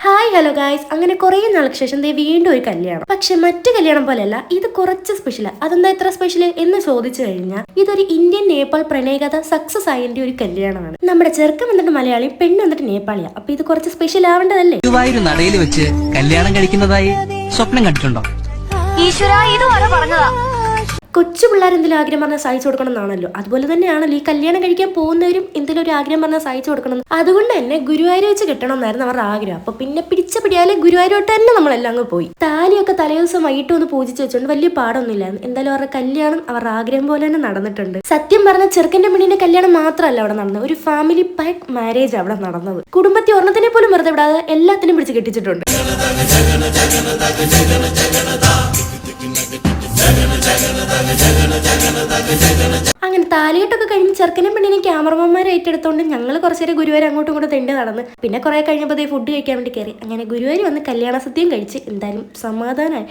Hi hello guys, അങ്ങനെ കുറേ നാൾക്ക് ശേഷം ദേ വീണ്ടും ഒരു കല്യാണം. പക്ഷെ മറ്റു കല്യാണം പോലെയല്ല, ഇത് കുറച്ച് സ്പെഷ്യൽ. അതെന്താ ഇത്ര സ്പെഷ്യൽ എന്ന് ചോദിച്ചു കഴിഞ്ഞാൽ, ഇതൊരു ഇന്ത്യൻ നേപ്പാൾ പ്രണയകഥ സക്സസ് ആയതിന്റെ ഒരു കല്യാണമാണ്. നമ്മുടെ ചെറുക്കൻ വന്നിട്ട് മലയാളി, പെണ്ണ് വന്നിട്ട് നേപ്പാളിയാ. അപ്പൊ ഇത് കുറച്ച് സ്പെഷ്യൽ ആവേണ്ടതല്ലേ? ഗുരുവായൂർ നടയിൽ വെച്ച് കല്യാണം കഴിക്കുന്നതായി സ്വപ്നം കണ്ടിട്ടുണ്ടോ? ഈശ്വര, ഇതുവരെ പറഞ്ഞതാ. കൊച്ചു പിള്ളേർ എന്തെങ്കിലും ആഗ്രഹം പറഞ്ഞാൽ സഹായിച്ചു കൊടുക്കണം എന്നാണല്ലോ. അതുപോലെ തന്നെയാണല്ലോ ഈ കല്യാണം കഴിക്കാൻ പോകുന്നവരും എന്തെങ്കിലും ഒരു ആഗ്രഹം പറഞ്ഞാൽ സഹായിച്ചു കൊടുക്കണം. അതുകൊണ്ട് തന്നെ ഗുരുവായൂർ വെച്ച് കിട്ടണം എന്നായിരുന്നു അവരുടെ ആഗ്രഹം. അപ്പൊ പിന്നെ പിടിച്ച പിടിയാലെ ഗുരുവായൂരോട്ട് തന്നെ നമ്മളെല്ലാം അങ്ങ് പോയി. താലിയൊക്കെ തലേദിവസം വൈകിട്ട് ഒന്ന് പൂജിച്ച് വെച്ചോണ്ട് വലിയ പാടൊന്നുമില്ലായിരുന്നു. എന്തായാലും അവരുടെ കല്യാണം അവരുടെ ആഗ്രഹം പോലെ തന്നെ നടന്നിട്ടുണ്ട്. സത്യം പറഞ്ഞ ചെറുക്കന്റെ പെണ്ണിന്റെ കല്യാണം മാത്രമല്ല അവിടെ നടന്നത്, ഒരു ഫാമിലി പാക്ക് മാരേജ് അവിടെ നടന്നത്. കുടുംബത്തിൽ ഒരെണ്ണത്തിനെ പോലും വെറുതെ വിടാതെ എല്ലാത്തിനും പിടിച്ച് കെട്ടിച്ചിട്ടുണ്ട്. അങ്ങനെ താലികെട്ടൊക്കെ കഴിഞ്ഞ് ചെറുക്കനും പെണ്ണിനെ ക്യാമറമാന്മാരെ ഏറ്റെടുത്തോണ്ട് ഞങ്ങൾ കുറച്ചേരം ഗുരുവായൂർ അങ്ങോട്ടും ഇങ്ങോട്ടും തെണ്ടി നടന്ന് പിന്നെ കുറെ കഴിഞ്ഞപ്പോൾ ഫുഡ് കഴിക്കാൻ വേണ്ടി കയറി. അങ്ങനെ ഗുരുവായൂർ വന്ന് കല്യാണ സദ്യയും കഴിച്ച് എന്തായാലും സമാധാനമായി.